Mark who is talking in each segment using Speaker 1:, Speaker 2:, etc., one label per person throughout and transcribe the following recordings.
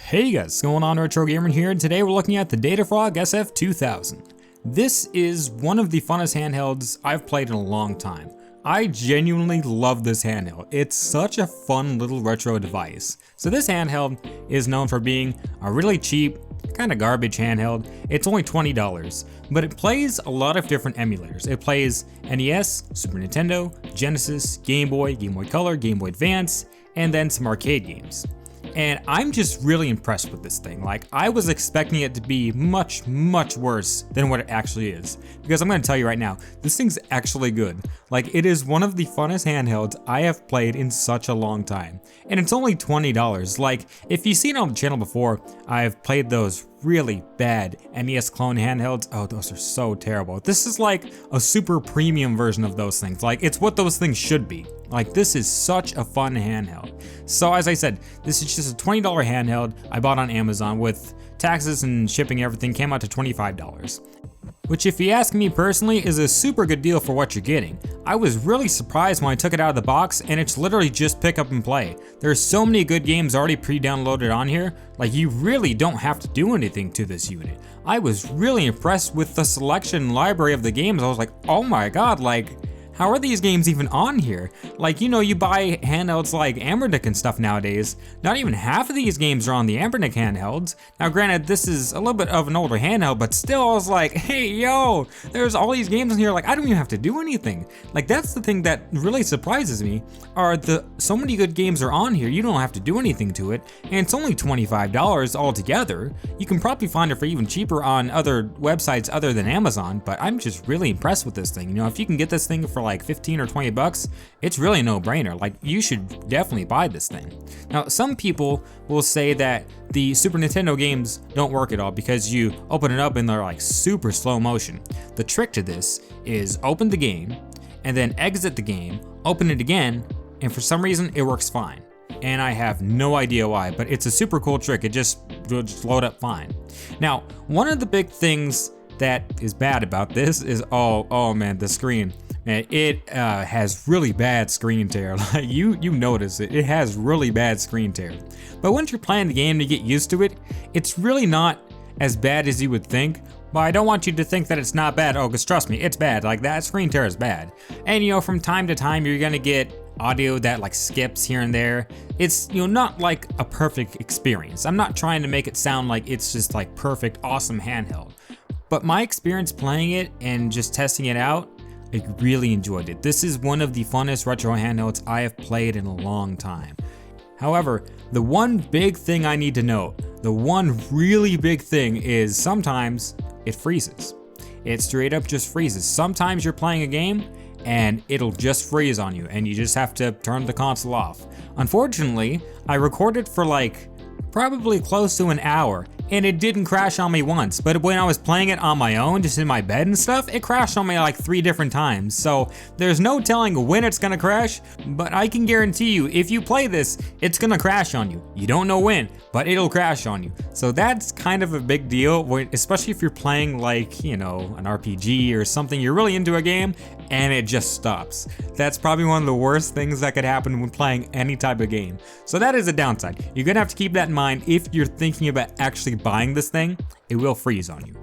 Speaker 1: Hey guys, what's going on? RetroGamer here, and today we're looking at the Datafrog SF2000. This is one of the funnest handhelds I've played in a long time. I genuinely love this handheld. It's such a fun little retro device. So this handheld is known for being a really cheap, kind of garbage handheld. It's only $20, but it plays a lot of different emulators. It plays NES, Super Nintendo, Genesis, Game Boy Color, Game Boy Advance, and then some arcade games. And I'm just really impressed with this thing. Like, I was expecting it to be much worse than what it actually is. Because I'm gonna tell you right now, this thing's actually good. Like, it is one of the funnest handhelds I have played in such a long time. And it's only $20. Like, if you've seen it on the channel before, I've played those really bad NES clone handhelds. Oh, those are so terrible. This is like a super premium version of those things. Like, it's what those things should be. Like, this is such a fun handheld. So as I said, this is just a $20 handheld I bought on Amazon with taxes and shipping and everything, came out to $25. Which, if you ask me personally, is a super good deal for what you're getting. I was really surprised when I took it out of the box, and it's literally just pick up and play. There's so many good games already pre-downloaded on here, like you really don't have to do anything to this unit. I was really impressed with the selection and library of the games. I was like, oh my god, like, how are these games even on here? Like, you know, you buy handhelds like Ambernick and stuff nowadays. Not even half of these games are on the Ambernick handhelds. Now granted, this is a little bit of an older handheld, but still I was like, hey yo, there's all these games in here, like I don't even have to do anything. Like, that's the thing that really surprises me, are so many good games are on here, you don't have to do anything to it, and it's only $25 altogether. You can probably find it for even cheaper on other websites other than Amazon, but I'm just really impressed with this thing. You know, if you can get this thing for like 15 or 20 bucks, it's really no brainer. Like, you should definitely buy this thing. Now, some people will say that the Super Nintendo games don't work at all because you open it up and they're like super slow motion. The trick to this is open the game and then exit the game, open it again, and for some reason it works fine. And I have no idea why, but it's a super cool trick. It will just load up fine. Now, one of the big things that is bad about this is, oh man, the screen. And it has really bad screen tear. Like, you notice it. It has really bad screen tear. But once you're playing the game to get used to it, it's really not as bad as you would think. But I don't want you to think that it's not bad. Oh, because trust me, it's bad. Like, that screen tear is bad. And you know, from time to time, you're gonna get audio that like skips here and there. It's, you know, not like a perfect experience. I'm not trying to make it sound like it's just like perfect, awesome handheld. But my experience playing it and just testing it out, I really enjoyed it. This is one of the funnest retro handhelds I have played in a long time. However, the one big thing I need to note, the one really big thing is sometimes it freezes. It straight up just freezes. Sometimes you're playing a game and it'll just freeze on you and you just have to turn the console off. Unfortunately, I recorded for like probably close to an hour, and it didn't crash on me once, but when I was playing it on my own, just in my bed and stuff, it crashed on me like 3 different times. So there's no telling when it's gonna crash, but I can guarantee you, if you play this, it's gonna crash on you. You don't know when, but it'll crash on you. So that's kind of a big deal, especially if you're playing like, you know, an RPG or something, you're really into a game, and it just stops. That's probably one of the worst things that could happen when playing any type of game. So that is a downside. You're gonna have to keep that in mind if you're thinking about actually buying this thing. It will freeze on you.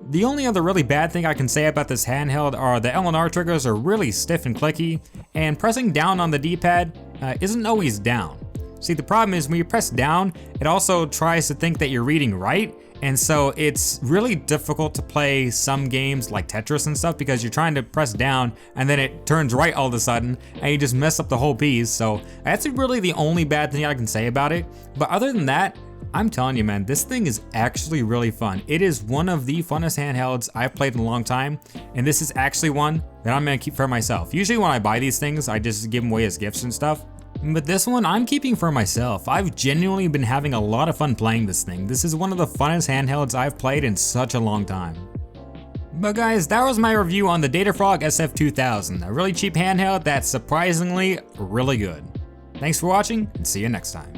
Speaker 1: The only other really bad thing I can say about this handheld are the L and R triggers are really stiff and clicky, and pressing down on the D-pad isn't always down. See, the problem is when you press down, it also tries to think that you're reading right, and so it's really difficult to play some games like Tetris and stuff because you're trying to press down and then it turns right all of a sudden and you just mess up the whole piece. So that's really the only bad thing I can say about it. But other than that, I'm telling you, man, this thing is actually really fun. It is one of the funnest handhelds I've played in a long time, and this is actually one that I'm gonna keep for myself. Usually when I buy these things, I just give them away as gifts and stuff. But this one I'm keeping for myself. I've genuinely been having a lot of fun playing this thing. This is one of the funnest handhelds I've played in such a long time. But guys, that was my review on the Datafrog SF2000, a really cheap handheld that's surprisingly really good. Thanks for watching, and see you next time.